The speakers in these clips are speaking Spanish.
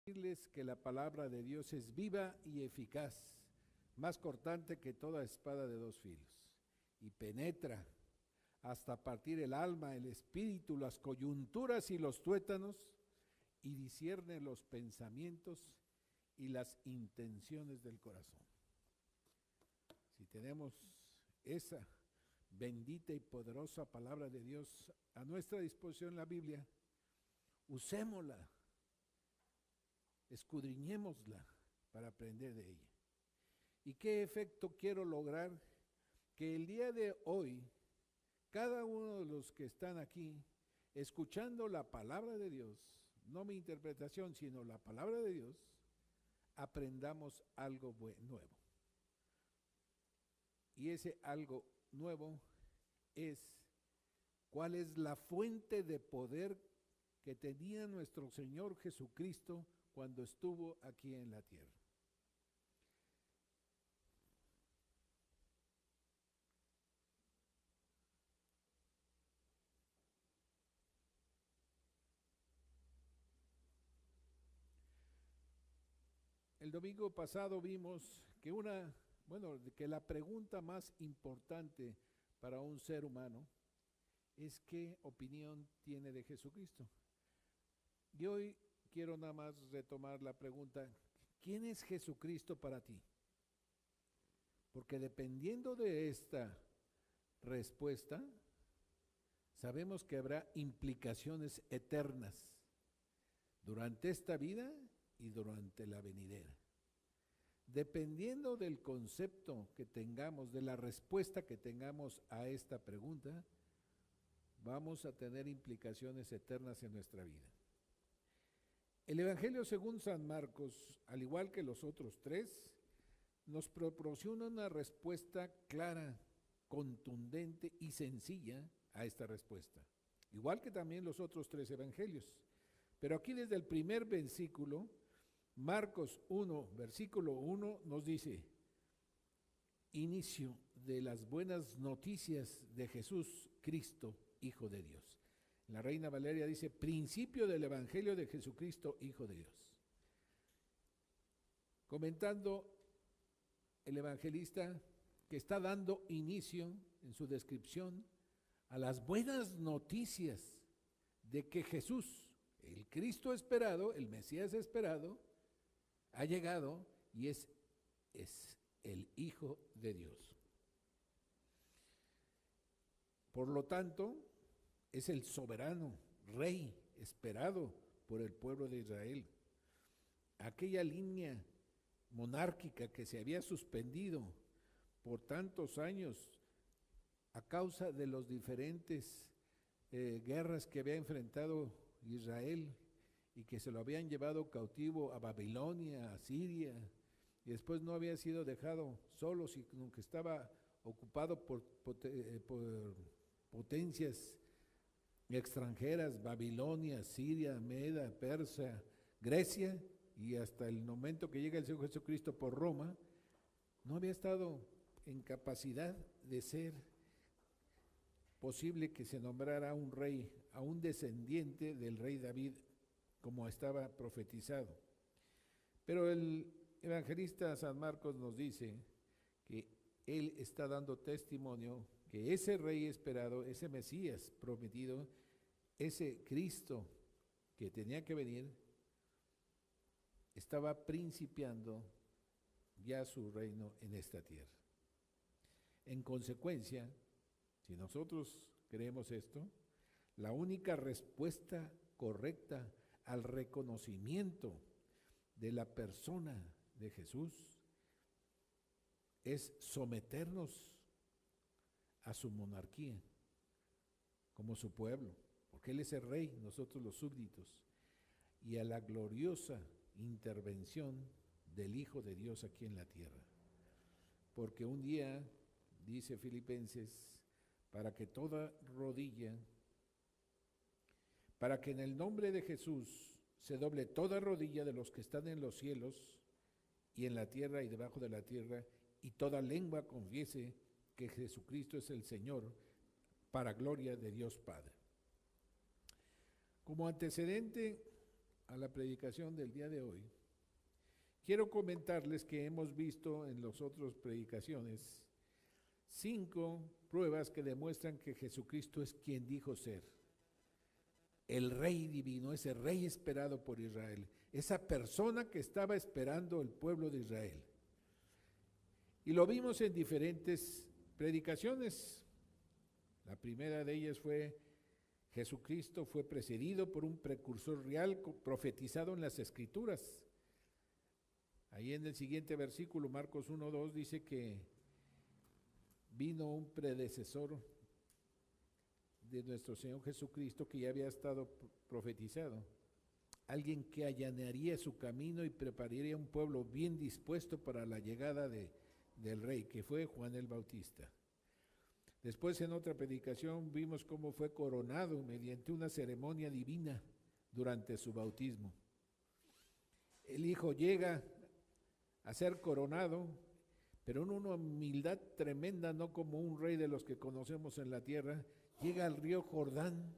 Decirles que la palabra de Dios es viva y eficaz, más cortante que toda espada de dos filos, y penetra hasta partir el alma, el espíritu, las coyunturas y los tuétanos, y discierne los pensamientos y las intenciones del corazón. Si tenemos esa bendita y poderosa palabra de Dios a nuestra disposición en la Biblia, usémosla, escudriñémosla para aprender de ella. ¿Y qué efecto quiero lograr? Que el día de hoy, cada uno de los que están aquí, escuchando la palabra de Dios, no mi interpretación, sino la palabra de Dios, aprendamos algo nuevo. Y ese algo nuevo es cuál es la fuente de poder que tenía nuestro Señor Jesucristo cuando estuvo aquí en la tierra. El domingo pasado vimos que la pregunta más importante para un ser humano es qué opinión tiene de Jesucristo. Y hoy quiero nada más retomar la pregunta, ¿quién es Jesucristo para ti? Porque dependiendo de esta respuesta, sabemos que habrá implicaciones eternas durante esta vida y durante la venidera. Dependiendo del concepto que tengamos, de la respuesta que tengamos a esta pregunta, vamos a tener implicaciones eternas en nuestra vida. El Evangelio según San Marcos, al igual que los otros tres, nos proporciona una respuesta clara, contundente y sencilla a esta respuesta, igual que también los otros tres evangelios. Pero aquí desde el primer versículo, Marcos 1, versículo 1, nos dice, inicio de las buenas noticias de Jesús Cristo, Hijo de Dios. La Reina Valeria dice, principio del Evangelio de Jesucristo, Hijo de Dios. Comentando el evangelista que está dando inicio en su descripción a las buenas noticias de que Jesús, el Cristo esperado, el Mesías esperado, ha llegado y es el Hijo de Dios. Por lo tanto, es el soberano, rey, esperado por el pueblo de Israel. Aquella línea monárquica que se había suspendido por tantos años a causa de los diferentes guerras que había enfrentado Israel y que se lo habían llevado cautivo a Babilonia, a Siria, y después no había sido dejado solo, sino que estaba ocupado por potencias extranjeras, Babilonia, Siria, Meda, Persia, Grecia, y hasta el momento que llega el Señor Jesucristo por Roma, no había estado en capacidad de ser posible que se nombrara un rey, a un descendiente del rey David, como estaba profetizado. Pero el evangelista San Marcos nos dice que él está dando testimonio que ese rey esperado, ese Mesías prometido, ese Cristo que tenía que venir, estaba principiando ya su reino en esta tierra. En consecuencia, si nosotros creemos esto, la única respuesta correcta al reconocimiento de la persona de Jesús es someternos a su monarquía como su pueblo, porque Él es el rey, nosotros los súbditos, y a la gloriosa intervención del Hijo de Dios aquí en la tierra. Porque un día, dice Filipenses, para que en el nombre de Jesús se doble toda rodilla de los que están en los cielos y en la tierra y debajo de la tierra, y toda lengua confiese que Jesucristo es el Señor, para gloria de Dios Padre. Como antecedente a la predicación del día de hoy, quiero comentarles que hemos visto en las otras predicaciones 5 pruebas que demuestran que Jesucristo es quien dijo ser. El Rey divino, ese Rey esperado por Israel, esa persona que estaba esperando el pueblo de Israel. Y lo vimos en diferentes predicaciones. La primera de ellas fue: Jesucristo fue precedido por un precursor real profetizado en las Escrituras. Ahí en el siguiente versículo, Marcos 1:2, dice que vino un predecesor de nuestro Señor Jesucristo que ya había estado profetizado. Alguien que allanaría su camino y prepararía un pueblo bien dispuesto para la llegada del Rey, que fue Juan el Bautista. Después, en otra predicación, vimos cómo fue coronado mediante una ceremonia divina durante su bautismo. El Hijo llega a ser coronado, pero en una humildad tremenda, no como un rey de los que conocemos en la tierra. Llega al río Jordán,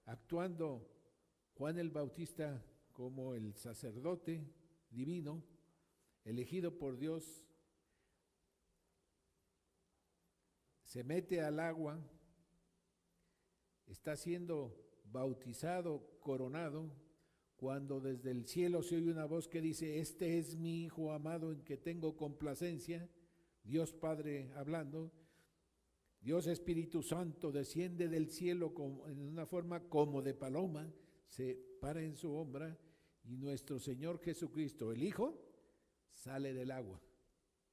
actuando Juan el Bautista como el sacerdote divino, elegido por Dios. Se mete al agua, está siendo bautizado, coronado, cuando desde el cielo se oye una voz que dice: este es mi Hijo amado en que tengo complacencia. Dios Padre hablando. Dios Espíritu Santo desciende del cielo en una forma como de paloma, se para en su sombra, y nuestro Señor Jesucristo, el Hijo, sale del agua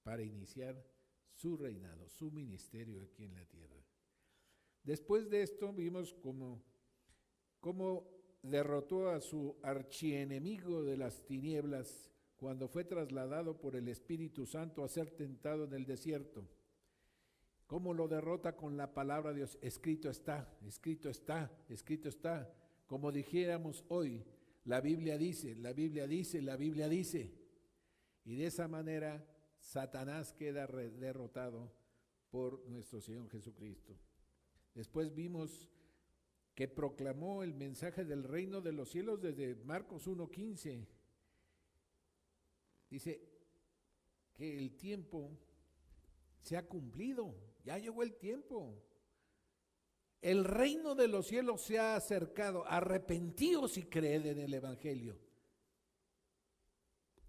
para iniciar su reinado, su ministerio aquí en la tierra. Después de esto vimos cómo derrotó a su archienemigo de las tinieblas cuando fue trasladado por el Espíritu Santo a ser tentado en el desierto. Cómo lo derrota con la palabra de Dios: escrito está, escrito está, escrito está. Como dijéramos hoy, la Biblia dice, la Biblia dice, la Biblia dice. Y de esa manera Satanás queda derrotado por nuestro Señor Jesucristo. Después vimos que proclamó el mensaje del reino de los cielos desde Marcos 1:15. Dice que el tiempo se ha cumplido, ya llegó el tiempo. El reino de los cielos se ha acercado, arrepentíos y creed en el Evangelio.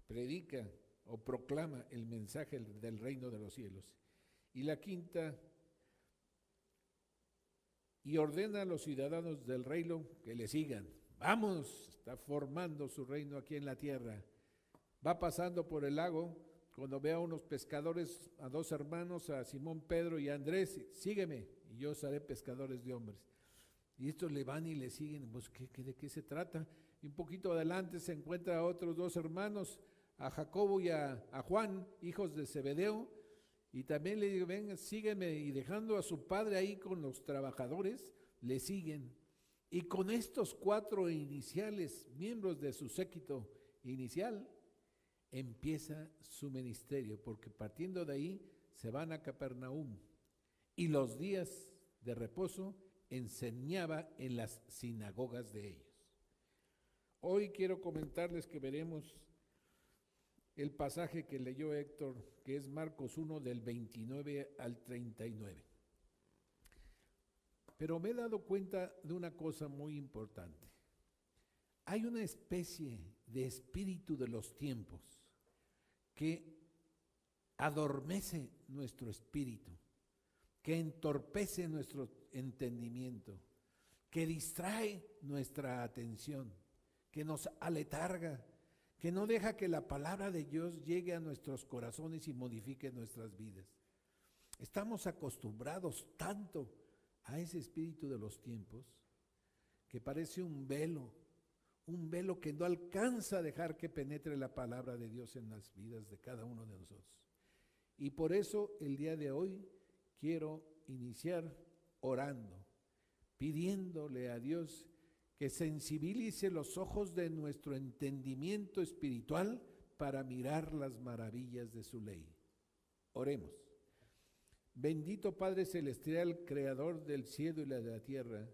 Predica o proclama el mensaje del reino de los cielos. Y la quinta, y ordena a los ciudadanos del reino que le sigan. Vamos, está formando su reino aquí en la tierra. Va pasando por el lago, cuando ve a unos pescadores, a 2 hermanos, a Simón Pedro y a Andrés: sígueme y yo os haré pescadores de hombres. Y estos le van y le siguen. Pues, ¿de qué se trata? Y un poquito adelante se encuentra a otros 2 hermanos, a Jacobo y a Juan, hijos de Zebedeo, y también le digo: ven, sígueme, y dejando a su padre ahí con los trabajadores, le siguen. Y con estos 4 iniciales, miembros de su séquito inicial, empieza su ministerio, porque partiendo de ahí se van a Capernaum, y los días de reposo enseñaba en las sinagogas de ellos. Hoy quiero comentarles que veremos el pasaje que leyó Héctor, que es Marcos 1 del 29 al 39. Pero me he dado cuenta de una cosa muy importante. Hay una especie de espíritu de los tiempos que adormece nuestro espíritu, que entorpece nuestro entendimiento, que distrae nuestra atención, que nos aletarga, que no deja que la palabra de Dios llegue a nuestros corazones y modifique nuestras vidas. Estamos acostumbrados tanto a ese espíritu de los tiempos que parece un velo que no alcanza a dejar que penetre la palabra de Dios en las vidas de cada uno de nosotros. Y por eso el día de hoy quiero iniciar orando, pidiéndole a Dios que sensibilice los ojos de nuestro entendimiento espiritual para mirar las maravillas de su ley. Oremos. Bendito Padre Celestial, Creador del cielo y de la tierra,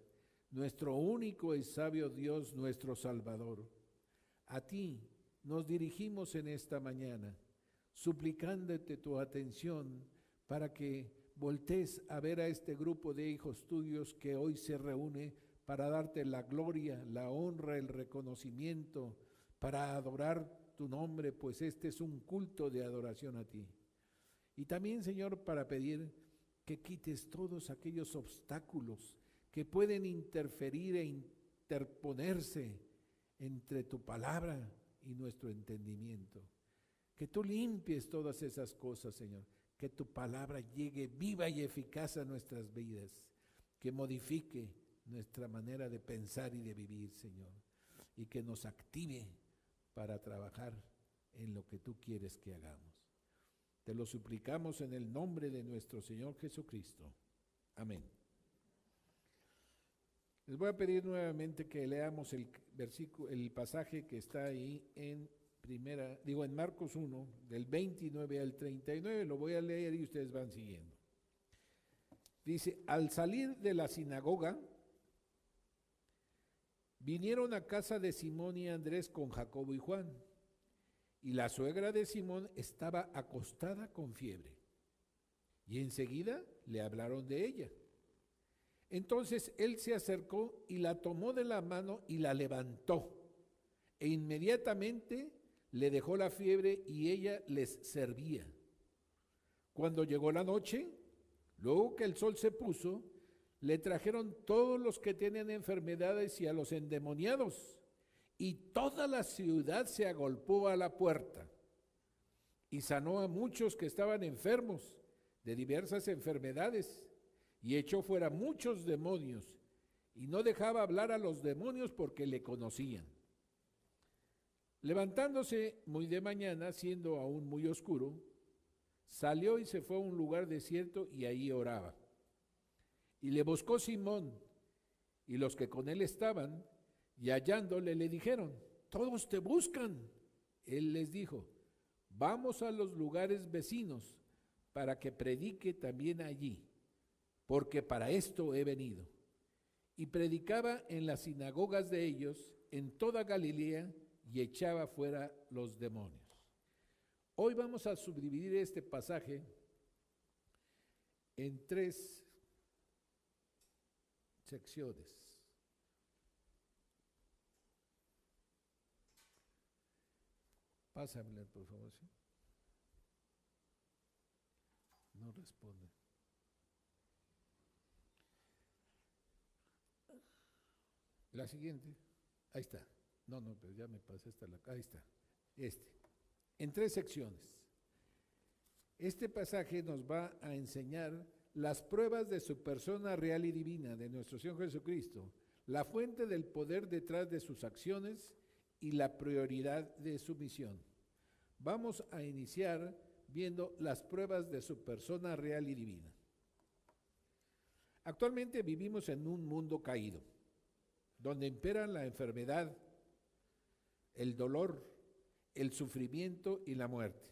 nuestro único y sabio Dios, nuestro Salvador. A ti nos dirigimos en esta mañana, suplicándote tu atención para que voltees a ver a este grupo de hijos tuyos que hoy se reúne para darte la gloria, la honra, el reconocimiento, para adorar tu nombre, pues este es un culto de adoración a ti. Y también, Señor, para pedir que quites todos aquellos obstáculos que pueden interferir e interponerse entre tu palabra y nuestro entendimiento. Que tú limpies todas esas cosas, Señor. Que tu palabra llegue viva y eficaz a nuestras vidas. Que modifique nuestra manera de pensar y de vivir, Señor. Y que nos active para trabajar en lo que tú quieres que hagamos. Te lo suplicamos en el nombre de nuestro Señor Jesucristo. Amén. Les voy a pedir nuevamente que leamos el pasaje que está ahí en Marcos 1, del 29 al 39, lo voy a leer y ustedes van siguiendo. Dice: al salir de la sinagoga, vinieron a casa de Simón y Andrés con Jacobo y Juan, y la suegra de Simón estaba acostada con fiebre, y enseguida le hablaron de ella. Entonces él se acercó y la tomó de la mano y la levantó, e inmediatamente le dejó la fiebre y ella les servía. Cuando llegó la noche, luego que el sol se puso, le trajeron todos los que tenían enfermedades y a los endemoniados, y toda la ciudad se agolpó a la puerta, y sanó a muchos que estaban enfermos de diversas enfermedades, y echó fuera muchos demonios, y no dejaba hablar a los demonios porque le conocían. Levantándose muy de mañana, siendo aún muy oscuro, salió y se fue a un lugar desierto y ahí oraba. Y le buscó Simón y los que con él estaban, y hallándole le dijeron: todos te buscan. Él les dijo: vamos a los lugares vecinos para que predique también allí, porque para esto he venido. Y predicaba en las sinagogas de ellos en toda Galilea y echaba fuera los demonios. Hoy vamos a subdividir este pasaje en 3 secciones. Pásamela, por favor, ¿sí? No responde. La siguiente. Ahí está. No, pero ya me pasé hasta la... Ahí está. En 3 secciones. Este pasaje nos va a enseñar las pruebas de su persona real y divina, de nuestro Señor Jesucristo, la fuente del poder detrás de sus acciones y la prioridad de su misión. Vamos a iniciar viendo las pruebas de su persona real y divina. Actualmente vivimos en un mundo caído, donde imperan la enfermedad, el dolor, el sufrimiento y la muerte.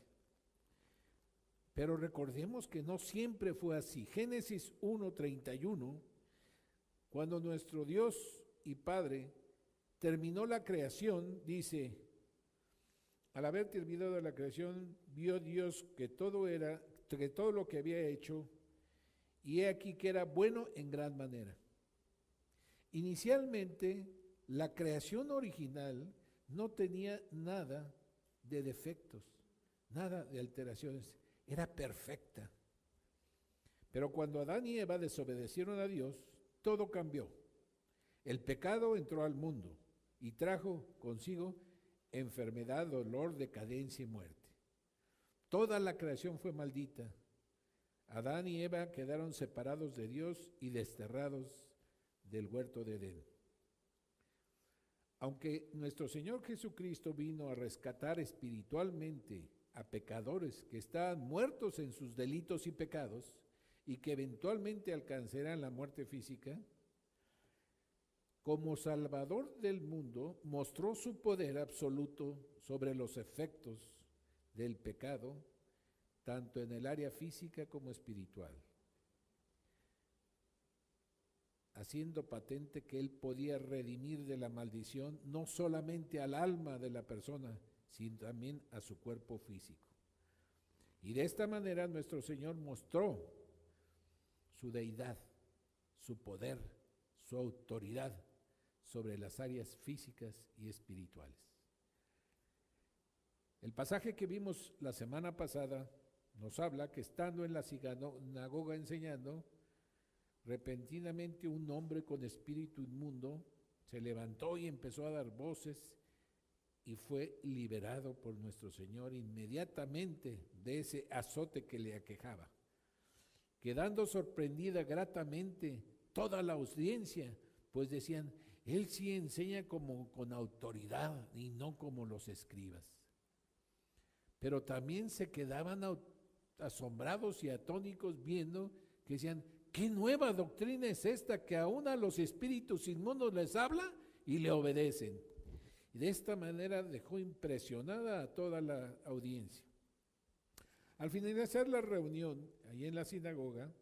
Pero recordemos que no siempre fue así. Génesis 1:31, cuando nuestro Dios y Padre terminó la creación, dice: al haber terminado la creación, vio Dios que todo lo que había hecho, y he aquí que era bueno en gran manera. Inicialmente, la creación original no tenía nada de defectos, nada de alteraciones, era perfecta. Pero cuando Adán y Eva desobedecieron a Dios, todo cambió. El pecado entró al mundo y trajo consigo enfermedad, dolor, decadencia y muerte. Toda la creación fue maldita. Adán y Eva quedaron separados de Dios y desterrados del huerto de Edén. Aunque nuestro Señor Jesucristo vino a rescatar espiritualmente a pecadores que estaban muertos en sus delitos y pecados y que eventualmente alcanzarán la muerte física, como Salvador del mundo mostró su poder absoluto sobre los efectos del pecado, tanto en el área física como espiritual. haciendo patente que él podía redimir de la maldición no solamente al alma de la persona, sino también a su cuerpo físico. Y de esta manera nuestro Señor mostró su deidad, su poder, su autoridad sobre las áreas físicas y espirituales. El pasaje que vimos la semana pasada nos habla que estando en la sinagoga enseñando, repentinamente un hombre con espíritu inmundo se levantó y empezó a dar voces y fue liberado por nuestro Señor inmediatamente de ese azote que le aquejaba. Quedando sorprendida gratamente toda la audiencia, pues decían, él sí enseña como con autoridad y no como los escribas. Pero también se quedaban asombrados y atónicos viendo que decían, ¿qué nueva doctrina es esta que aún a los espíritus inmundos les habla y le obedecen? Y de esta manera dejó impresionada a toda la audiencia. Al finalizar la reunión, ahí en la sinagoga,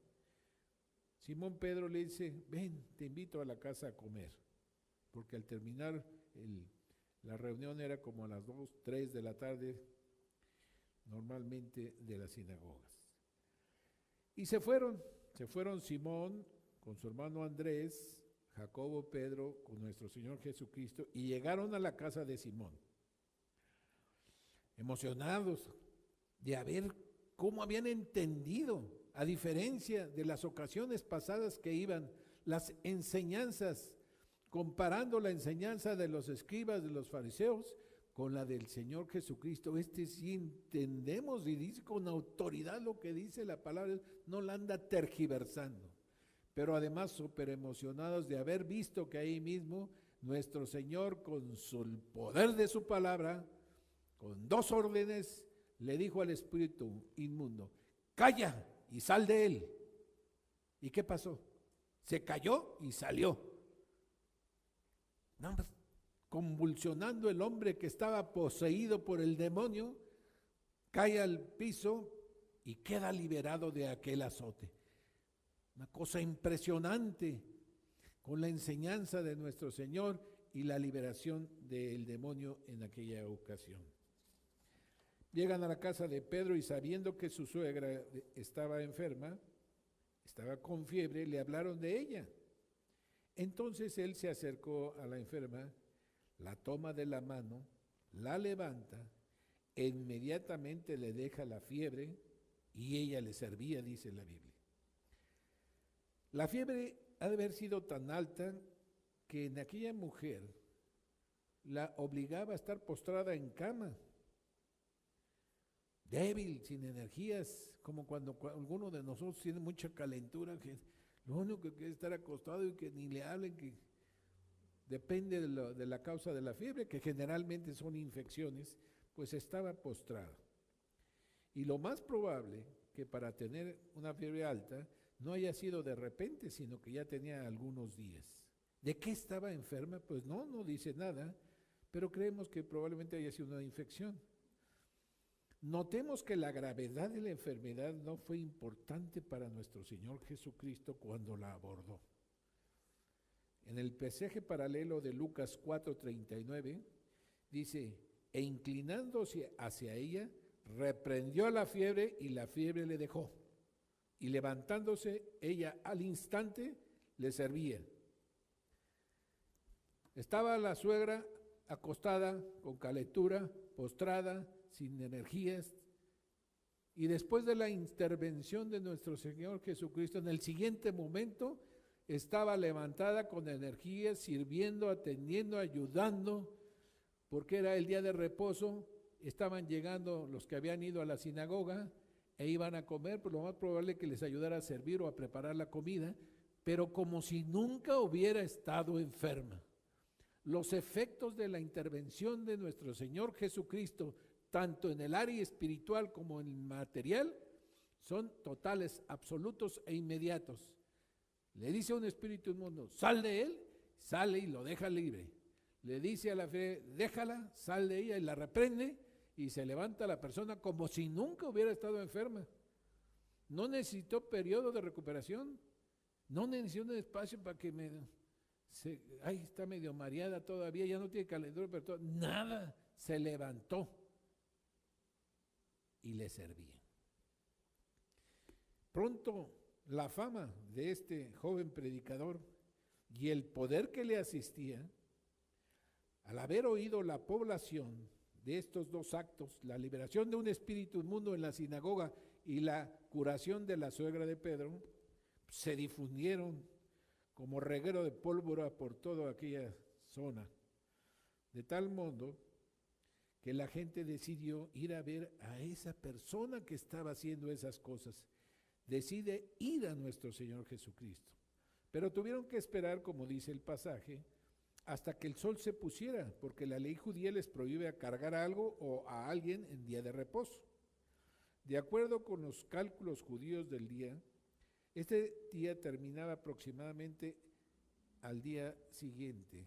Simón Pedro le dice, ven, te invito a la casa a comer, porque al terminar la reunión era como a las 2, 3 de la tarde, normalmente de las sinagogas. Y se fueron Simón con su hermano Andrés, Jacobo, Pedro, con nuestro Señor Jesucristo, y llegaron a la casa de Simón, emocionados de ver cómo habían entendido, a diferencia de las ocasiones pasadas que iban, las enseñanzas, comparando la enseñanza de los escribas, de los fariseos, con la del Señor Jesucristo. Sí entendemos y dice con autoridad lo que dice la palabra, no la anda tergiversando. Pero además súper emocionados de haber visto que ahí mismo nuestro Señor con el poder de su palabra, con 2 órdenes, le dijo al espíritu inmundo, calla y sal de él. ¿Y qué pasó? Se cayó y salió. No, convulsionando el hombre que estaba poseído por el demonio, cae al piso y queda liberado de aquel azote. Una cosa impresionante con la enseñanza de nuestro Señor y la liberación del demonio en aquella ocasión. Llegan a la casa de Pedro y sabiendo que su suegra estaba enferma, estaba con fiebre, le hablaron de ella. Entonces él se acercó a la enferma, la toma de la mano, la levanta, e inmediatamente le deja la fiebre y ella le servía, dice la Biblia. La fiebre ha de haber sido tan alta que en aquella mujer la obligaba a estar postrada en cama, débil, sin energías, como cuando alguno de nosotros tiene mucha calentura, que lo único que quiere es estar acostado y que ni le hablen, que depende de la causa de la fiebre, que generalmente son infecciones, pues estaba postrada. Y lo más probable que para tener una fiebre alta no haya sido de repente, sino que ya tenía algunos días. ¿De qué estaba enferma? Pues no dice nada, pero creemos que probablemente haya sido una infección. Notemos que la gravedad de la enfermedad no fue importante para nuestro Señor Jesucristo cuando la abordó. En el pasaje paralelo de Lucas 4:39 dice, e inclinándose hacia ella, reprendió a la fiebre y la fiebre le dejó. Y levantándose ella al instante le servía. Estaba la suegra acostada con calentura, postrada, sin energías, y después de la intervención de nuestro Señor Jesucristo, en el siguiente momento estaba levantada con energías, sirviendo, atendiendo, ayudando, porque era el día de reposo. Estaban llegando los que habían ido a la sinagoga e iban a comer, pues lo más probable es que les ayudara a servir o a preparar la comida, pero como si nunca hubiera estado enferma. Los efectos de la intervención de nuestro Señor Jesucristo, tanto en el área espiritual como en el material, son totales, absolutos e inmediatos. Le dice a un espíritu inmundo, sal de él, sale y lo deja libre. Le dice a la fe, déjala, sal de ella y la reprende y se levanta la persona como si nunca hubiera estado enferma. No necesitó periodo de recuperación, No necesito un espacio para que ahí está medio mareada todavía, ya no tiene calendario, pero nada, se levantó y le servía. Pronto la fama de este joven predicador y el poder que le asistía, al haber oído la población de estos dos actos, la liberación de un espíritu inmundo en la sinagoga y la curación de la suegra de Pedro, se difundieron como reguero de pólvora por toda aquella zona, de tal modo que la gente decidió ir a ver a esa persona que estaba haciendo esas cosas. Decide ir a nuestro Señor Jesucristo, pero tuvieron que esperar, como dice el pasaje, hasta que el sol se pusiera, porque la ley judía les prohíbe cargar algo o a alguien en día de reposo. De acuerdo con los cálculos judíos del día, este día terminaba aproximadamente al día siguiente.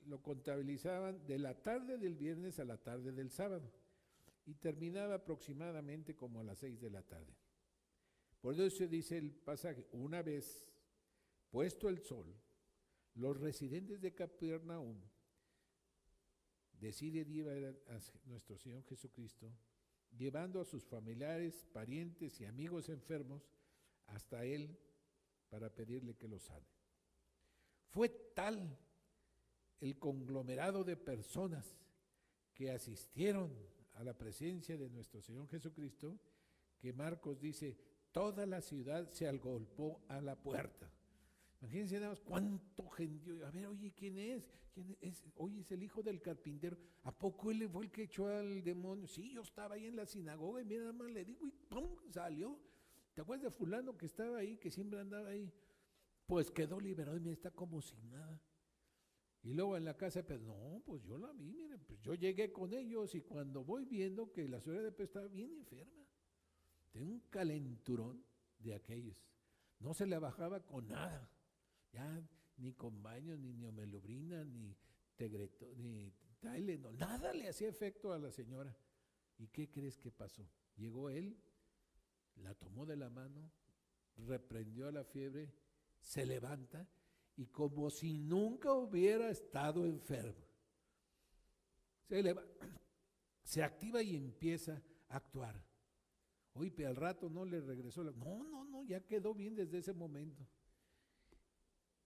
Lo contabilizaban de la tarde del viernes a la tarde del sábado y terminaba aproximadamente como a las 6 de la tarde. Por eso dice el pasaje, una vez puesto el sol, los residentes de Capernaum deciden ir a nuestro Señor Jesucristo, llevando a sus familiares, parientes y amigos enfermos hasta Él para pedirle que los sane. Fue tal el conglomerado de personas que asistieron a la presencia de nuestro Señor Jesucristo, que Marcos dice, toda la ciudad se agolpó a la puerta. Imagínense nada más cuánto gente, a ver, oye, ¿quién es? Oye, es el hijo del carpintero. ¿A poco él fue el que echó al demonio? Sí, yo estaba ahí en la sinagoga y mira, nada más le digo y ¡pum! Salió. ¿Te acuerdas de fulano que estaba ahí, que siempre andaba ahí? Pues quedó liberado y mira, está como sin nada. Y luego en la casa de Pedro, no, pues yo la vi, miren, pues yo llegué con ellos y cuando voy viendo que la suegra de Pedro estaba bien enferma, tenía un calenturón de aquellos, no se le bajaba con nada, ya ni con baños, ni neomelubrina, ni Tegretol, ni Tylenol, nada le hacía efecto a la señora. ¿Y qué crees que pasó? Llegó él, la tomó de la mano, reprendió a la fiebre, se levanta y como si nunca hubiera estado enfermo, se activa y empieza a actuar. Oye, pero al rato no le regresó no, ya quedó bien desde ese momento.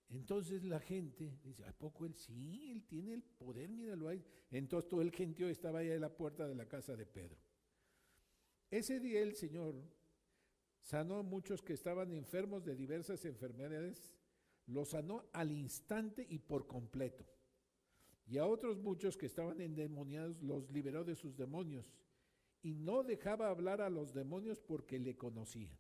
Entonces la gente dice, ¿a poco él? Sí, él tiene el poder, míralo ahí. Entonces todo el gentío estaba allá en la puerta de la casa de Pedro. Ese día el Señor sanó a muchos que estaban enfermos de diversas enfermedades, los sanó al instante y por completo. Y a otros muchos que estaban endemoniados los liberó de sus demonios y no dejaba hablar a los demonios porque le conocían.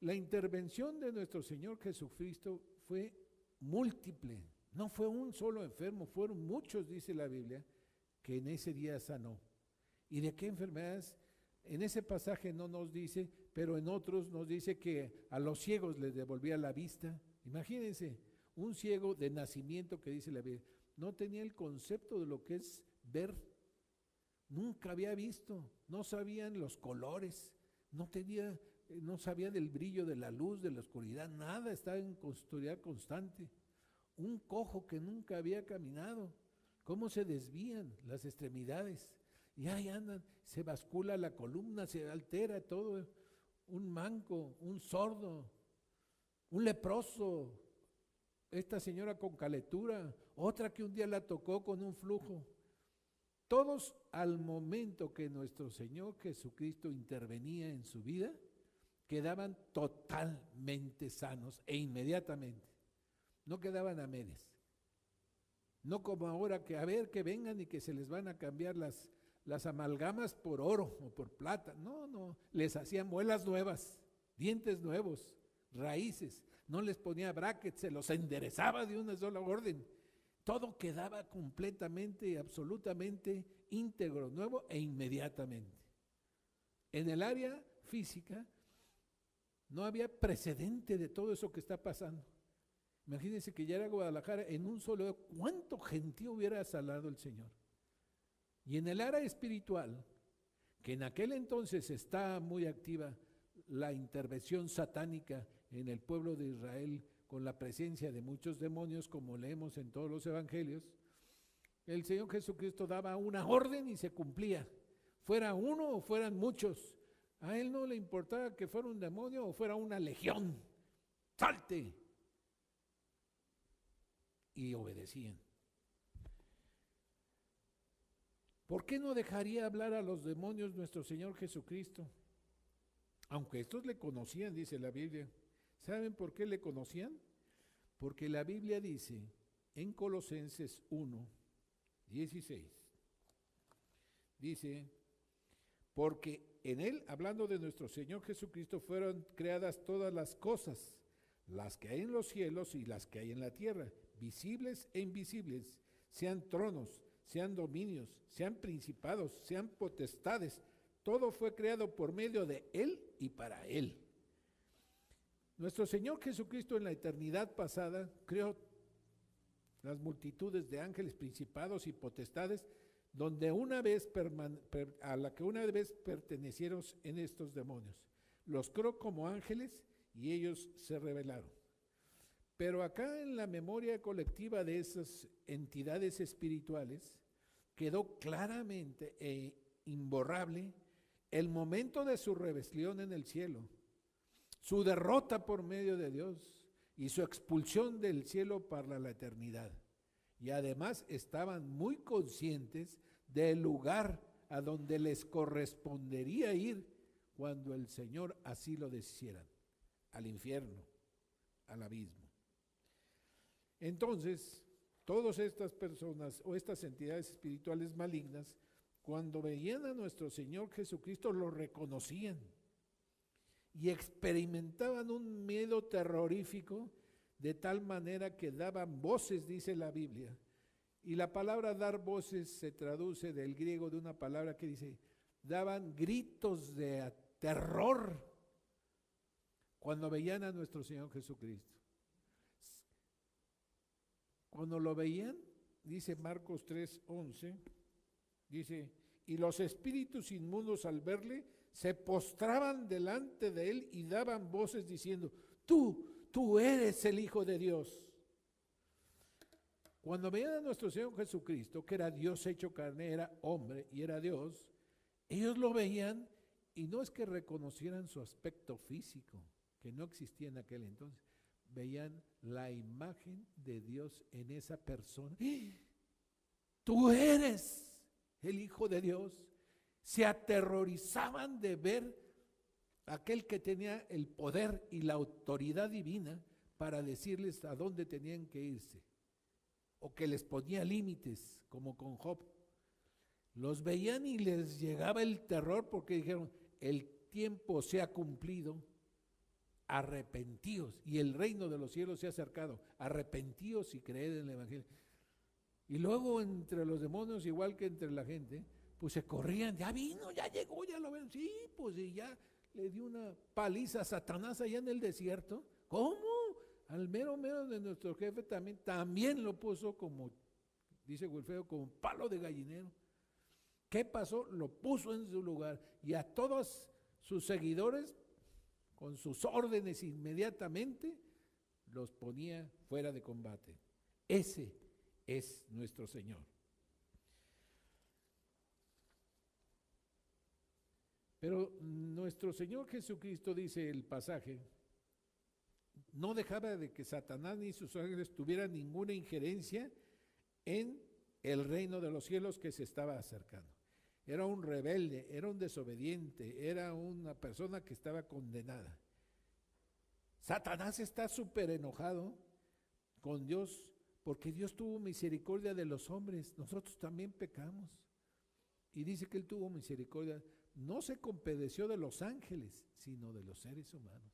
La intervención de nuestro Señor Jesucristo fue múltiple, no fue un solo enfermo, fueron muchos, dice la Biblia, que en ese día sanó. ¿Y de qué enfermedades? En ese pasaje no nos dice, pero en otros nos dice que a los ciegos les devolvía la vista. Imagínense, un ciego de nacimiento que dice la Biblia, no tenía el concepto de lo que es ver, nunca había visto, no sabían los colores, no sabía del brillo de la luz, de la oscuridad, nada, estaba en oscuridad constante. Un cojo que nunca había caminado, cómo se desvían las extremidades, y ahí andan, se bascula la columna, se altera todo, un manco, un sordo, un leproso, esta señora con calentura, otra que un día la tocó con un flujo. Todos al momento que nuestro Señor Jesucristo intervenía en su vida, quedaban totalmente sanos e inmediatamente, no quedaban a medias. No como ahora que a ver que vengan y que se les van a cambiar las amalgamas por oro o por plata. No, les hacían muelas nuevas, dientes nuevos, raíces, no les ponía brackets, se los enderezaba de una sola orden. Todo quedaba completamente y absolutamente íntegro, nuevo e inmediatamente. En el área física no había precedente de todo eso que está pasando. Imagínense que ya era Guadalajara en un solo día, ¿cuánto gentío hubiera salado el Señor? Y en el área espiritual, que en aquel entonces está muy activa la intervención satánica en el pueblo de Israel con la presencia de muchos demonios, como leemos en todos los evangelios, el Señor Jesucristo daba una orden y se cumplía, fuera uno o fueran muchos. A Él no le importaba que fuera un demonio o fuera una legión, salte. Y obedecían. ¿Por qué no dejaría hablar a los demonios nuestro Señor Jesucristo? Aunque estos le conocían, dice la Biblia. ¿Saben por qué le conocían? Porque la Biblia dice en Colosenses 1:16, dice, porque en Él, hablando de nuestro Señor Jesucristo, fueron creadas todas las cosas, las que hay en los cielos y las que hay en la tierra, visibles e invisibles, sean tronos, sean dominios, sean principados, sean potestades, todo fue creado por medio de Él y para Él. Nuestro Señor Jesucristo en la eternidad pasada creó las multitudes de ángeles, principados y potestades, donde a la que una vez pertenecieron en estos demonios. Los creó como ángeles y ellos se rebelaron. Pero acá en la memoria colectiva de esas entidades espirituales quedó claramente e imborrable el momento de su rebelión en el cielo, su derrota por medio de Dios y su expulsión del cielo para la eternidad. Y además estaban muy conscientes del lugar a donde les correspondería ir cuando el Señor así lo decidiera, al infierno, al abismo. Entonces, todas estas personas o estas entidades espirituales malignas, cuando veían a nuestro Señor Jesucristo, lo reconocían y experimentaban un miedo terrorífico, de tal manera que daban voces, dice la Biblia. Y la palabra dar voces se traduce del griego de una palabra que dice, daban gritos de terror cuando veían a nuestro Señor Jesucristo. Cuando lo veían, dice Marcos 3:11, dice, y los espíritus inmundos al verle se postraban delante de él y daban voces diciendo, tú eres el Hijo de Dios. Cuando veían a nuestro Señor Jesucristo, que era Dios hecho carne, era hombre y era Dios, ellos lo veían y no es que reconocieran su aspecto físico, que no existía en aquel entonces, veían la imagen de Dios en esa persona. Tú eres el Hijo de Dios. Se aterrorizaban de ver a aquel que tenía el poder y la autoridad divina para decirles a dónde tenían que irse, o que les ponía límites, como con Job. Los veían y les llegaba el terror porque dijeron, el tiempo se ha cumplido, arrepentíos, y el reino de los cielos se ha acercado, arrepentíos y creed en el Evangelio. Y luego entre los demonios, igual que entre la gente, pues se corrían, ya vino, ya llegó, ya lo ven, sí, pues y ya le dio una paliza a Satanás allá en el desierto. ¿Cómo? Al mero de nuestro jefe también lo puso, como dice Wilfredo, como palo de gallinero. ¿Qué pasó? Lo puso en su lugar y a todos sus seguidores, con sus órdenes inmediatamente, los ponía fuera de combate. Ese es nuestro Señor. Pero nuestro Señor Jesucristo, dice el pasaje, no dejaba de que Satanás ni sus ángeles tuvieran ninguna injerencia en el reino de los cielos que se estaba acercando. Era un rebelde, era un desobediente, era una persona que estaba condenada. Satanás está súper enojado con Dios porque Dios tuvo misericordia de los hombres. Nosotros también pecamos. Y dice que Él tuvo misericordia. No se compadeció de los ángeles, sino de los seres humanos.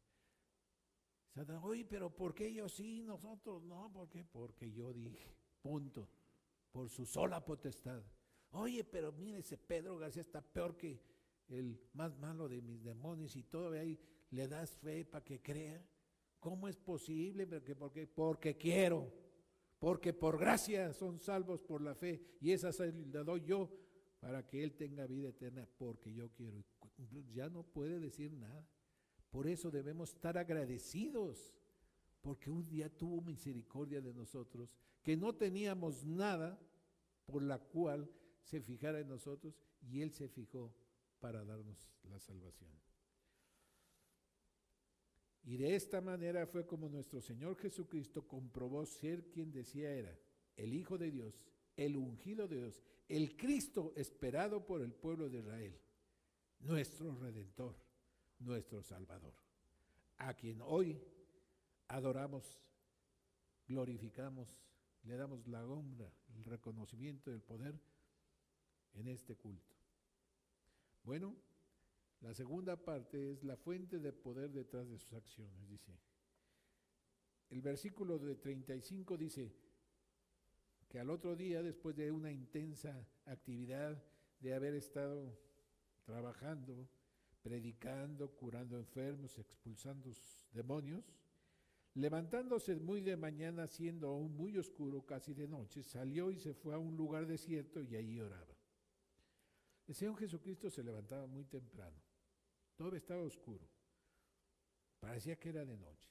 Satanás, oye, pero ¿por qué ellos sí, nosotros no? ¿Por qué? Porque yo dije, punto, por su sola potestad. Oye, pero mire, ese Pedro García está peor que el más malo de mis demonios y todavía ahí le das fe para que crea. ¿Cómo es posible? Porque quiero, porque por gracia son salvos por la fe y esa la doy yo para que él tenga vida eterna, porque yo quiero. Ya no puede decir nada, Por eso debemos estar agradecidos, porque un día tuvo misericordia de nosotros, que no teníamos nada por la cual se fijara en nosotros, y Él se fijó para darnos la salvación. Y de esta manera fue como nuestro Señor Jesucristo comprobó ser quien decía era, el Hijo de Dios, el ungido de Dios, el Cristo esperado por el pueblo de Israel, nuestro Redentor, nuestro Salvador, a quien hoy adoramos, glorificamos, le damos la honra, el reconocimiento del poder en este culto. Bueno, la segunda parte es la fuente de poder detrás de sus acciones, dice. El versículo de 35 dice que al otro día, después de una intensa actividad de haber estado trabajando, predicando, curando enfermos, expulsando demonios, levantándose muy de mañana, siendo aún muy oscuro, casi de noche, salió y se fue a un lugar desierto y allí oraba. El Señor Jesucristo se levantaba muy temprano, todo estaba oscuro, parecía que era de noche.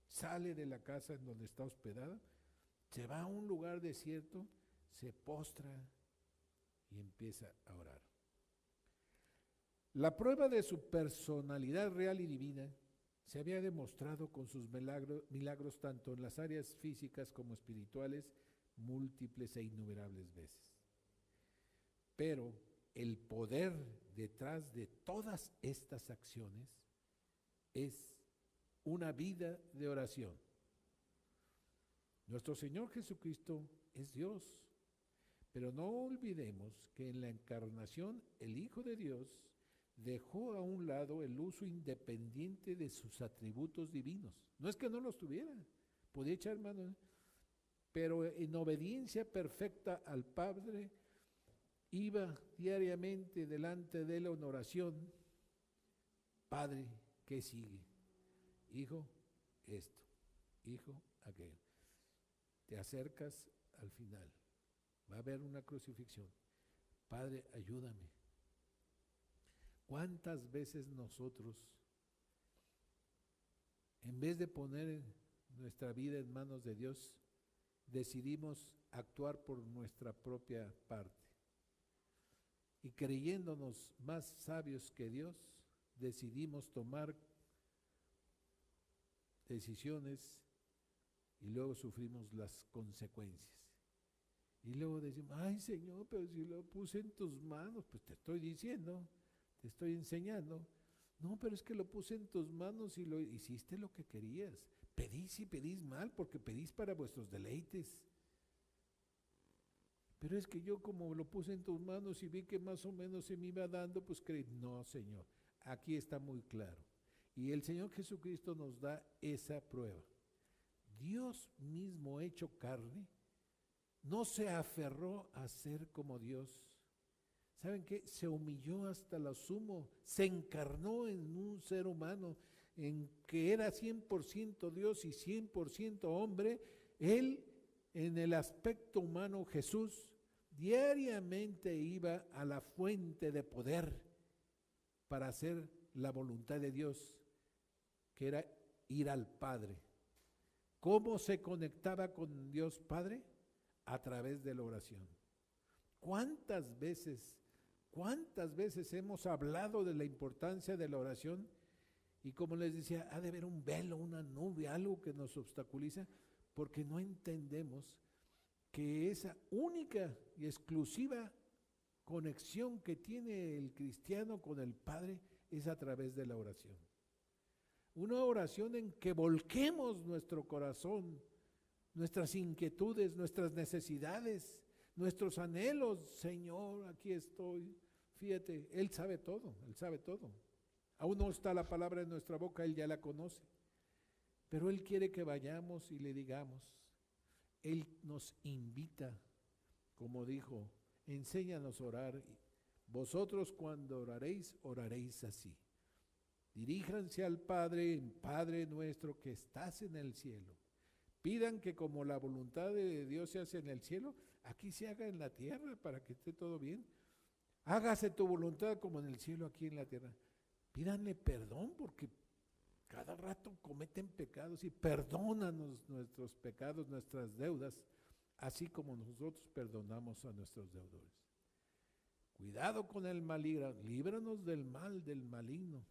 Sale de la casa en donde está hospedado, se va a un lugar desierto, se postra y empieza a orar. La prueba de su personalidad real y divina se había demostrado con sus milagros tanto en las áreas físicas como espirituales, múltiples e innumerables veces. Pero el poder detrás de todas estas acciones es una vida de oración. Nuestro Señor Jesucristo es Dios, pero no olvidemos que en la encarnación el Hijo de Dios dejó a un lado el uso independiente de sus atributos divinos. No es que no los tuviera, podía echar mano, pero en obediencia perfecta al Padre, iba diariamente delante de él en oración. Padre, ¿qué sigue? Hijo, esto. Hijo, aquello. Te acercas al final. Va a haber una crucifixión. Padre, ayúdame. ¿Cuántas veces nosotros, en vez de poner nuestra vida en manos de Dios, decidimos actuar por nuestra propia parte? Y creyéndonos más sabios que Dios, decidimos tomar decisiones y luego sufrimos las consecuencias. Y luego decimos, ay Señor, pero si lo puse en tus manos, pues te estoy diciendo, te estoy enseñando. No, pero es que lo puse en tus manos y lo hiciste lo que querías. Pedís y pedís mal porque pedís para vuestros deleites. Pero es que yo como lo puse en tus manos y vi que más o menos se me iba dando, pues creí, no Señor, aquí está muy claro. Y el Señor Jesucristo nos da esa prueba. Dios mismo hecho carne, no se aferró a ser como Dios. ¿Saben qué? Se humilló hasta lo sumo, se encarnó en un ser humano, en que era 100% Dios y 100% hombre. Él, en el aspecto humano, Jesús, diariamente iba a la fuente de poder para hacer la voluntad de Dios, que era ir al Padre. ¿Cómo se conectaba con Dios Padre? A través de la oración. ¿Cuántas veces hemos hablado de la importancia de la oración? Y como les decía, ha de haber un velo, una nube, algo que nos obstaculiza, porque no entendemos que esa única y exclusiva conexión que tiene el cristiano con el Padre es a través de la oración. Una oración en que volquemos nuestro corazón, nuestras inquietudes, nuestras necesidades, nuestros anhelos. Señor, aquí estoy. Fíjate, Él sabe todo, Él sabe todo. Aún no está la palabra en nuestra boca, Él ya la conoce. Pero Él quiere que vayamos y le digamos. Él nos invita, como dijo, enséñanos a orar. Vosotros cuando oraréis, oraréis así. Diríjanse al Padre, Padre nuestro que estás en el cielo. Pidan que como la voluntad de Dios se hace en el cielo, aquí se haga en la tierra para que esté todo bien. Hágase tu voluntad como en el cielo, aquí en la tierra. Pídanle perdón porque cada rato cometen pecados y perdónanos nuestros pecados, nuestras deudas, así como nosotros perdonamos a nuestros deudores. Cuidado con el maligno, líbranos del mal, del maligno.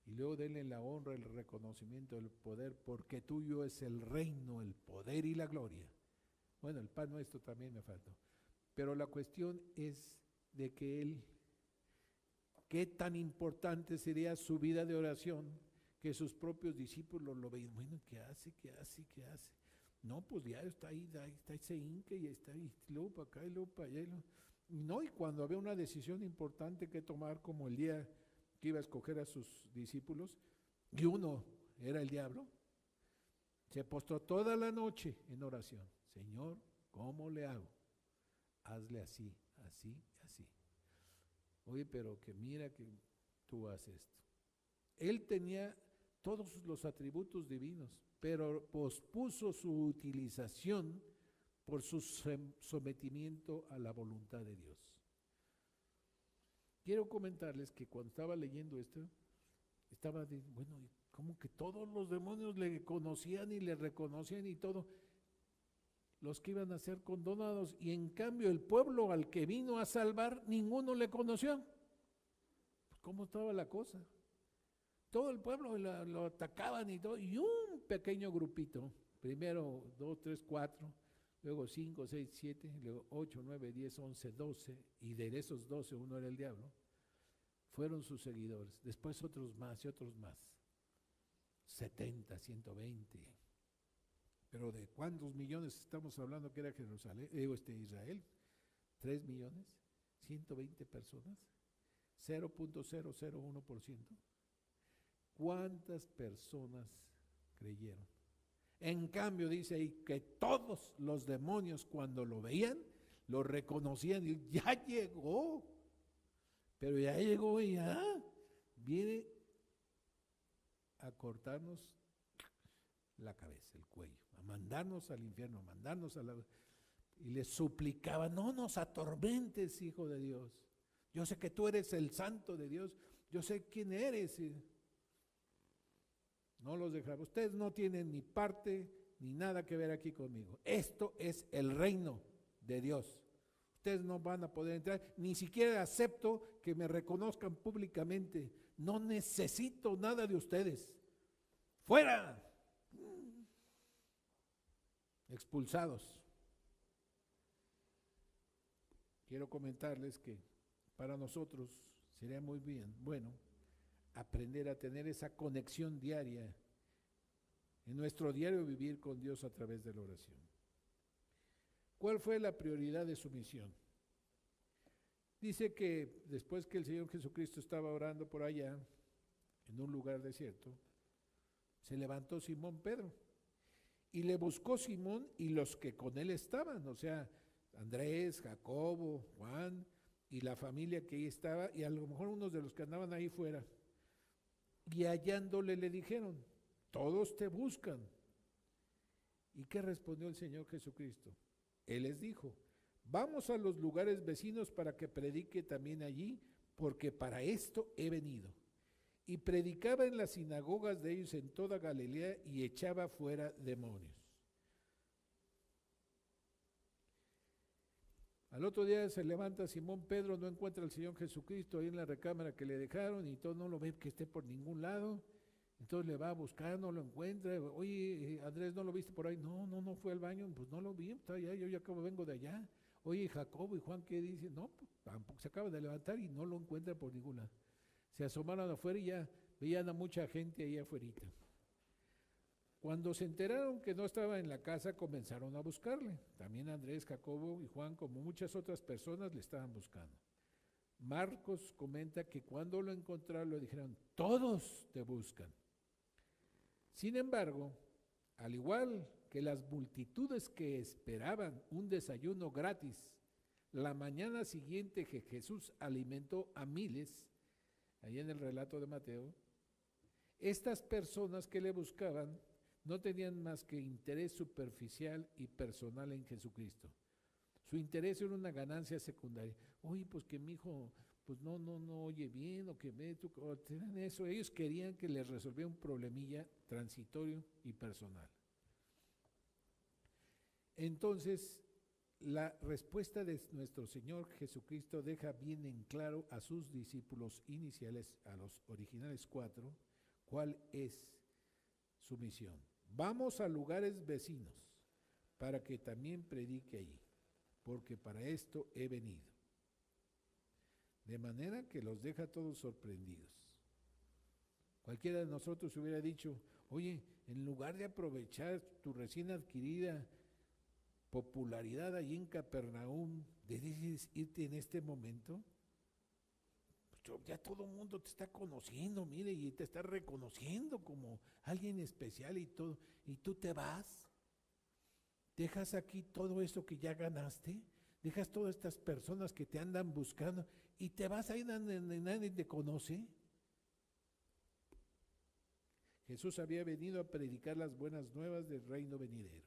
Y luego denle la honra, el reconocimiento, el poder, porque tuyo es el reino, el poder y la gloria. Bueno, el pan nuestro también me faltó. Pero la cuestión es de que él, qué tan importante sería su vida de oración, que sus propios discípulos lo veían. Bueno, ¿qué hace? No, pues ya está ahí se hinca y está ahí, luego para acá y luego para allá. No, y cuando había una decisión importante que tomar, como el día que iba a escoger a sus discípulos, y uno era el diablo, se postró toda la noche en oración. Señor, ¿cómo le hago? Hazle así, así, así. Oye, pero que mira que tú haces esto. Él tenía todos los atributos divinos, pero pospuso su utilización por su sometimiento a la voluntad de Dios. Quiero comentarles que cuando estaba leyendo esto, estaba de, bueno, como que todos los demonios le conocían y le reconocían y todo, los que iban a ser condenados, y en cambio el pueblo al que vino a salvar, ninguno le conoció. Pues, ¿cómo estaba la cosa? Todo el pueblo lo atacaban y todo, y un pequeño grupito, primero 2, 3, 4, luego 5, 6, 7, luego 8, 9, 10, 11, 12, y de esos 12 uno era el diablo, fueron sus seguidores. Después otros más y otros más, 70, 120. Pero ¿de cuántos millones estamos hablando que era Jerusalén, Israel? 3 millones, 120 personas, 0.001%. ¿Cuántas personas creyeron? En cambio dice ahí que todos los demonios cuando lo veían, lo reconocían y ya llegó. Pero ya llegó y ya viene a cortarnos la cabeza, el cuello, a mandarnos al infierno, a mandarnos a la... Y les suplicaba, no nos atormentes, Hijo de Dios. Yo sé que tú eres el Santo de Dios, yo sé quién eres. No los dejaba. Ustedes no tienen ni parte ni nada que ver aquí conmigo. Esto es el reino de Dios. Ustedes no van a poder entrar, ni siquiera acepto que me reconozcan públicamente. No necesito nada de ustedes. ¡Fuera! Expulsados. Quiero comentarles que para nosotros sería muy bien, bueno, aprender a tener esa conexión diaria en nuestro diario vivir con Dios a través de la oración. ¿Cuál fue la prioridad de su misión? Dice que después que el Señor Jesucristo estaba orando por allá, en un lugar desierto, se levantó Simón Pedro y le buscó Simón y los que con él estaban, o sea, Andrés, Jacobo, Juan y la familia que ahí estaba, y a lo mejor unos de los que andaban ahí fuera. Y hallándole le dijeron, todos te buscan. ¿Y qué respondió el Señor Jesucristo? Él les dijo, vamos a los lugares vecinos para que predique también allí, porque para esto he venido. Y predicaba en las sinagogas de ellos en toda Galilea y echaba fuera demonios. Al otro día se levanta Simón Pedro, no encuentra al Señor Jesucristo ahí en la recámara que le dejaron y todo, no lo ve que esté por ningún lado. Entonces le va a buscar, no lo encuentra. Oye, Andrés, ¿no lo viste por ahí? No fue al baño. Pues no lo vi, está allá, yo ya vengo de allá. Oye, Jacobo y Juan, ¿qué dice? No, pues tampoco, se acaba de levantar y no lo encuentra por ningún lado. Se asomaron afuera y ya veían a mucha gente ahí afuerita. Cuando se enteraron que no estaba en la casa, comenzaron a buscarle. También Andrés, Jacobo y Juan, como muchas otras personas, le estaban buscando. Marcos comenta que cuando lo encontraron, le dijeron, todos te buscan. Sin embargo, al igual que las multitudes que esperaban un desayuno gratis, la mañana siguiente que Jesús alimentó a miles, ahí en el relato de Mateo, estas personas que le buscaban no tenían más que interés superficial y personal en Jesucristo. Su interés era una ganancia secundaria. Oye, pues que mi hijo pues no oye bien, o que ve, o tienen eso. Ellos querían que les resolviera un problemilla transitorio y personal. Entonces, la respuesta de nuestro Señor Jesucristo deja bien en claro a sus discípulos iniciales, a los originales 4, cuál es su misión. Vamos a lugares vecinos para que también predique allí, porque para esto he venido. De manera que los deja todos sorprendidos. Cualquiera de nosotros hubiera dicho, oye, en lugar de aprovechar tu recién adquirida popularidad allí en Capernaum, ¿decides irte en este momento? Pues ya todo el mundo te está conociendo, mire, y te está reconociendo como alguien especial y todo, y tú te vas, dejas aquí todo eso que ya ganaste, dejas todas estas personas que te andan buscando, y te vas ahí donde nadie te conoce. Jesús había venido a predicar las buenas nuevas del reino venidero.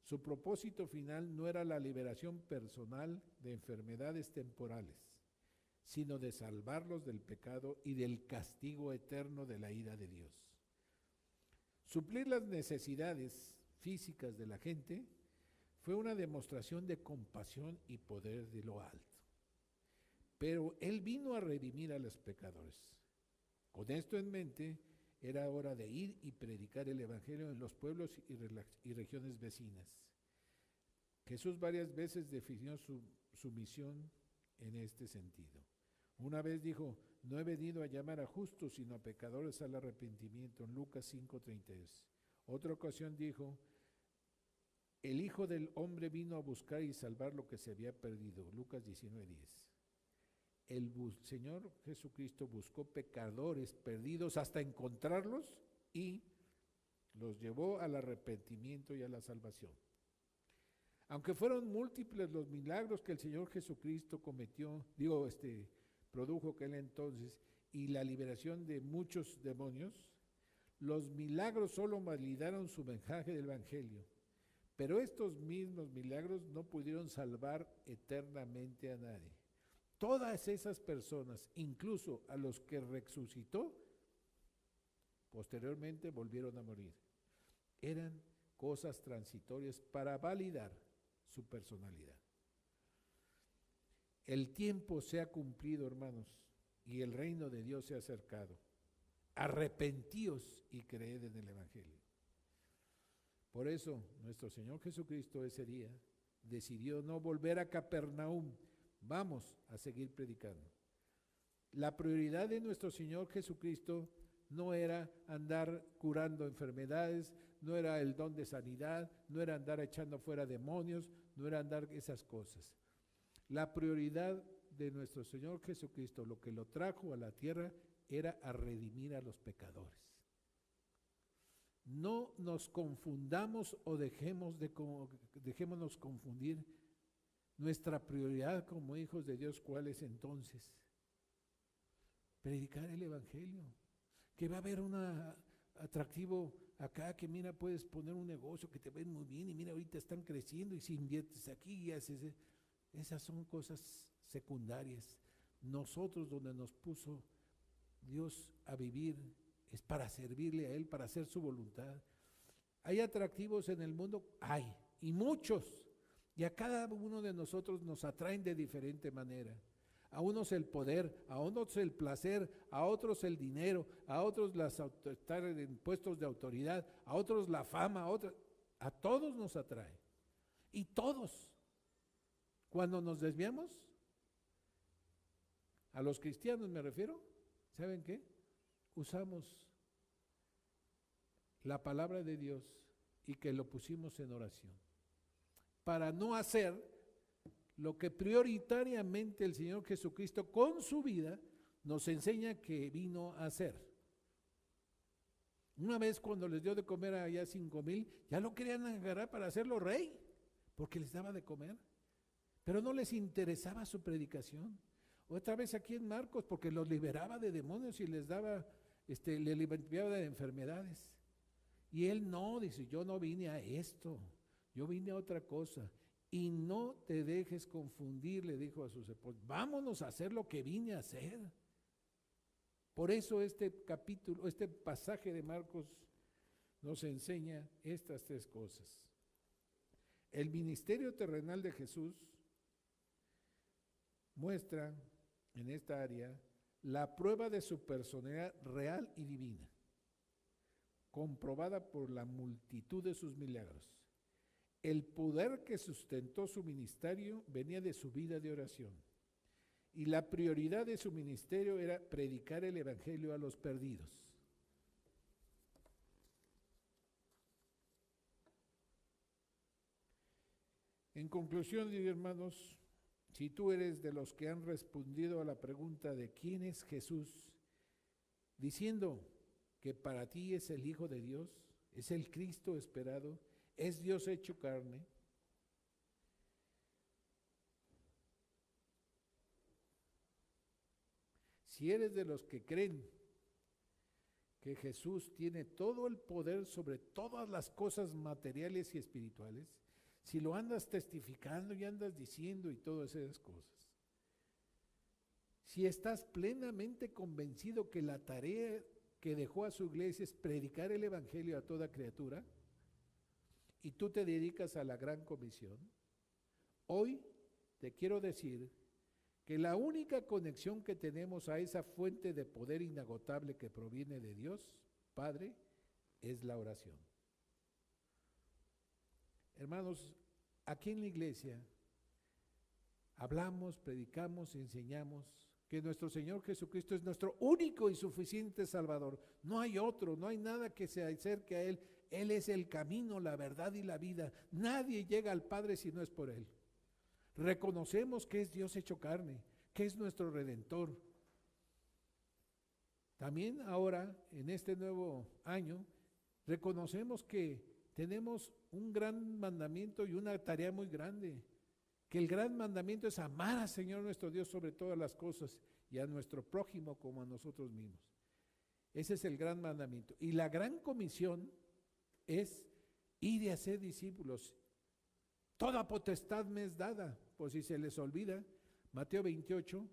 Su propósito final no era la liberación personal de enfermedades temporales, sino de salvarlos del pecado y del castigo eterno de la ira de Dios. Suplir las necesidades físicas de la gente fue una demostración de compasión y poder de lo alto. Pero Él vino a redimir a los pecadores. Con esto en mente, era hora de ir y predicar el evangelio en los pueblos y regiones vecinas. Jesús varias veces definió su misión en este sentido. Una vez dijo, no he venido a llamar a justos, sino a pecadores al arrepentimiento, en Lucas 5:32. Otra ocasión dijo, el Hijo del Hombre vino a buscar y salvar lo que se había perdido, Lucas 19:10. El Señor Jesucristo buscó pecadores perdidos hasta encontrarlos y los llevó al arrepentimiento y a la salvación. Aunque fueron múltiples los milagros que el Señor Jesucristo produjo aquel entonces, y la liberación de muchos demonios, los milagros solo validaron su mensaje del Evangelio. Pero estos mismos milagros no pudieron salvar eternamente a nadie. Todas esas personas, incluso a los que resucitó, posteriormente volvieron a morir. Eran cosas transitorias para validar su personalidad. El tiempo se ha cumplido, hermanos, y el reino de Dios se ha acercado. Arrepentíos y creed en el Evangelio. Por eso, nuestro Señor Jesucristo ese día decidió no volver a Capernaum. Vamos a seguir predicando. La prioridad de nuestro Señor Jesucristo no era andar curando enfermedades, no era el don de sanidad, no era andar echando fuera demonios, no era andar esas cosas. La prioridad de nuestro Señor Jesucristo, lo que lo trajo a la tierra, era a redimir a los pecadores. No nos confundamos o dejémonos confundir. Nuestra prioridad como hijos de Dios, ¿cuál es entonces? Predicar el Evangelio. Que va a haber un atractivo acá, que mira, puedes poner un negocio que te ven muy bien y mira, ahorita están creciendo y si inviertes aquí y haces, esas son cosas secundarias. Nosotros, donde nos puso Dios a vivir, es para servirle a Él, para hacer su voluntad. ¿Hay atractivos en el mundo? Hay, y muchos. Y a cada uno de nosotros nos atraen de diferente manera. A unos el poder, a unos el placer, a otros el dinero, a otros estar en puestos de autoridad, a otros la fama, a todos nos atrae. Y todos, cuando nos desviamos, a los cristianos me refiero, ¿saben qué? Usamos la palabra de Dios y que lo pusimos en oración, para no hacer lo que prioritariamente el Señor Jesucristo con su vida nos enseña que vino a hacer. Una vez cuando les dio de comer allá 5,000, ya lo querían agarrar para hacerlo rey, porque les daba de comer, pero no les interesaba su predicación. Otra vez aquí en Marcos, porque los liberaba de demonios y les daba, les limpiaba de enfermedades. Y él no, dice, yo no vine a esto, yo vine a otra cosa. y no te dejes confundir, le dijo a sus esposos, vámonos a hacer lo que vine a hacer. Por eso este capítulo, este pasaje de Marcos nos enseña estas tres cosas. El ministerio terrenal de Jesús muestra en esta área la prueba de su personalidad real y divina, comprobada por la multitud de sus milagros. El poder que sustentó su ministerio venía de su vida de oración. Y la prioridad de su ministerio era predicar el evangelio a los perdidos. En conclusión, hermanos, si tú eres de los que han respondido a la pregunta de quién es Jesús, diciendo que para ti es el Hijo de Dios, es el Cristo esperado, es Dios hecho carne, si eres de los que creen que Jesús tiene todo el poder sobre todas las cosas materiales y espirituales, si lo andas testificando y andas diciendo y todas esas cosas, si estás plenamente convencido que la tarea que dejó a su iglesia es predicar el evangelio a toda criatura, y tú te dedicas a la gran comisión, hoy te quiero decir que la única conexión que tenemos a esa fuente de poder inagotable que proviene de Dios, Padre, es la oración. Hermanos, aquí en la iglesia hablamos, predicamos, enseñamos que nuestro Señor Jesucristo es nuestro único y suficiente Salvador. No hay otro, no hay nada que se acerque a Él. Él es el camino, la verdad y la vida. Nadie llega al Padre si no es por Él. Reconocemos que es Dios hecho carne, que es nuestro Redentor. También ahora, en este nuevo año, reconocemos que tenemos un gran mandamiento y una tarea muy grande, que el gran mandamiento es amar al Señor nuestro Dios sobre todas las cosas y a nuestro prójimo como a nosotros mismos. Ese es el gran mandamiento. Y la gran comisión es ir y hacer discípulos. Toda potestad me es dada, por si se les olvida, Mateo 28,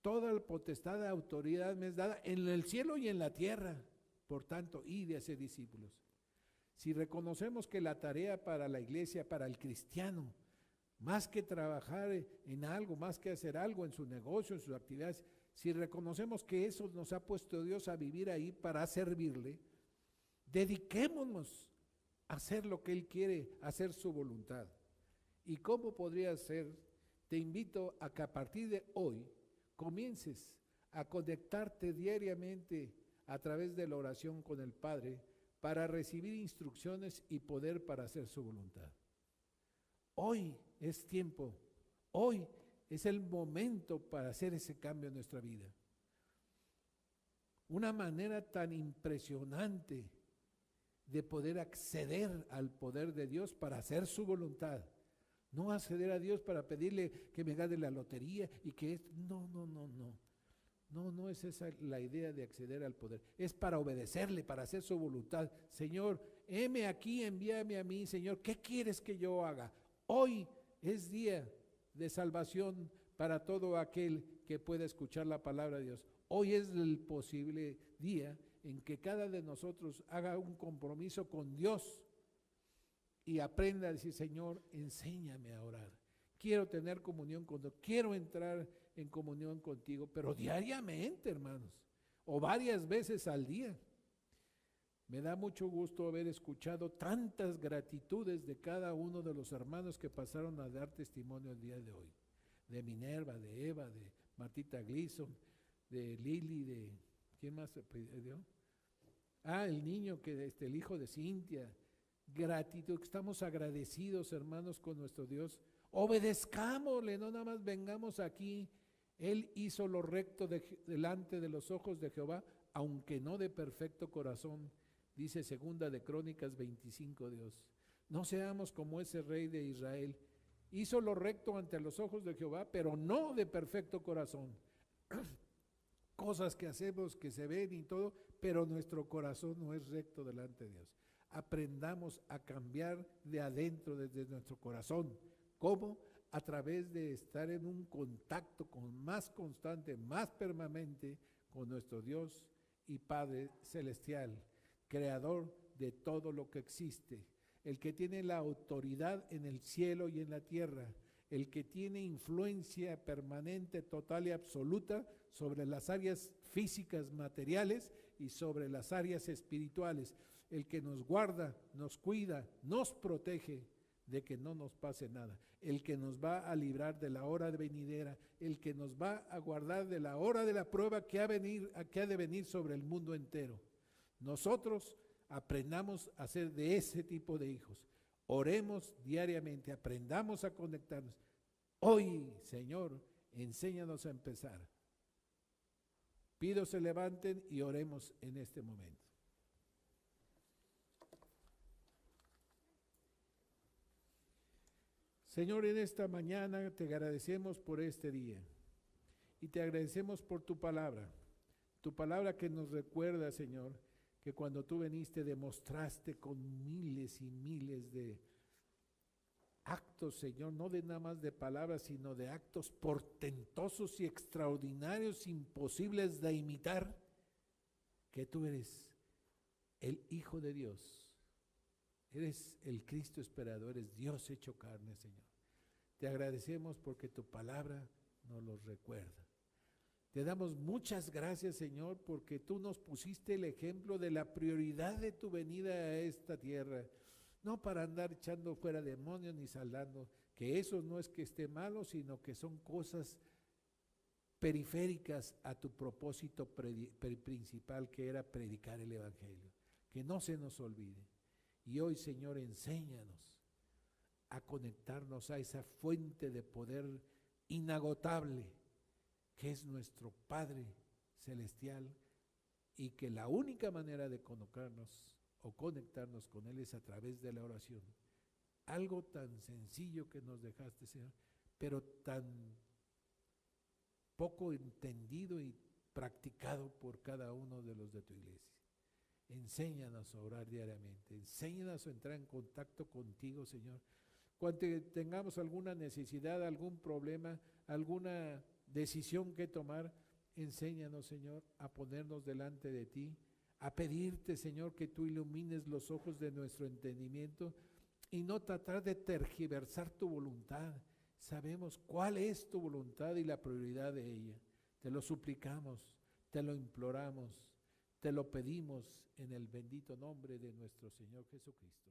toda la potestad de autoridad me es dada en el cielo y en la tierra. Por tanto, ir y hacer discípulos. Si reconocemos que la tarea para la iglesia, para el cristiano, más que trabajar en algo, más que hacer algo en su negocio, en sus actividades, si reconocemos que eso nos ha puesto Dios a vivir ahí para servirle, dediquémonos a hacer lo que Él quiere, a hacer su voluntad. ¿Y cómo podría ser? Te invito a que a partir de hoy comiences a conectarte diariamente a través de la oración con el Padre para recibir instrucciones y poder para hacer su voluntad. Hoy es tiempo, hoy es el momento para hacer ese cambio en nuestra vida. Una manera tan impresionante de poder acceder al poder de Dios para hacer su voluntad. No acceder a Dios para pedirle que me gane la lotería y que no. No es esa la idea de acceder al poder. Es para obedecerle, para hacer su voluntad. Señor, heme aquí, envíame a mí, Señor. ¿Qué quieres que yo haga? Hoy es día de salvación para todo aquel que pueda escuchar la palabra de Dios. Hoy es el posible día en que cada de nosotros haga un compromiso con Dios y aprenda a decir, Señor, enséñame a orar. Quiero tener comunión contigo, quiero entrar en comunión contigo, pero diariamente, hermanos, o varias veces al día. Me da mucho gusto haber escuchado tantas gratitudes de cada uno de los hermanos que pasaron a dar testimonio el día de hoy. De Minerva, de Eva, de Martita Gleason, de Lili, de... ¿Quién más se pidió? El niño, el hijo de Cintia. Gratitud, estamos agradecidos, hermanos, con nuestro Dios. Obedezcámosle, no nada más vengamos aquí. Él hizo lo recto delante de los ojos de Jehová, aunque no de perfecto corazón, dice segunda de Crónicas 25, Dios. No seamos como ese rey de Israel. Hizo lo recto ante los ojos de Jehová, pero no de perfecto corazón. Cosas que hacemos que se ven y todo, pero nuestro corazón no es recto delante de Dios. Aprendamos a cambiar de adentro, desde nuestro corazón, ¿Cómo? A través de estar en un contacto más constante, más permanente con nuestro Dios y Padre Celestial, Creador de todo lo que existe, el que tiene la autoridad en el cielo y en la tierra, el que tiene influencia permanente, total y absoluta sobre las áreas físicas, materiales y sobre las áreas espirituales, el que nos guarda, nos cuida, nos protege de que no nos pase nada, el que nos va a librar de la hora venidera, el que nos va a guardar de la hora de la prueba que ha de venir sobre el mundo entero. Nosotros aprendamos a ser de ese tipo de hijos. Oremos diariamente, aprendamos a conectarnos. Hoy, Señor, enséñanos a empezar. Pido se levanten y oremos en este momento. Señor, en esta mañana te agradecemos por este día y te agradecemos por tu palabra que nos recuerda, Señor, que cuando tú viniste demostraste con miles y miles de actos, Señor, no de nada más de palabras, sino de actos portentosos y extraordinarios, imposibles de imitar, que tú eres el Hijo de Dios. Eres el Cristo esperado, eres Dios hecho carne, Señor. Te agradecemos porque tu palabra nos lo recuerda. Te damos muchas gracias, Señor, porque tú nos pusiste el ejemplo de la prioridad de tu venida a esta tierra. No para andar echando fuera demonios ni saldando, que eso no es que esté malo, sino que son cosas periféricas a tu propósito principal, que era predicar el Evangelio. Que no se nos olvide. Y hoy, Señor, enséñanos a conectarnos a esa fuente de poder inagotable que es nuestro Padre Celestial, y que la única manera de conectarnos con Él es a través de la oración. Algo tan sencillo que nos dejaste, Señor, pero tan poco entendido y practicado por cada uno de los de tu iglesia. Enséñanos a orar diariamente, enséñanos a entrar en contacto contigo, Señor. Cuando tengamos alguna necesidad, algún problema, alguna decisión que tomar, enséñanos, Señor, a ponernos delante de ti, a pedirte, Señor, que tú ilumines los ojos de nuestro entendimiento y no tratar de tergiversar tu voluntad. Sabemos cuál es tu voluntad y la prioridad de ella. Te lo suplicamos, te lo imploramos, te lo pedimos en el bendito nombre de nuestro Señor Jesucristo.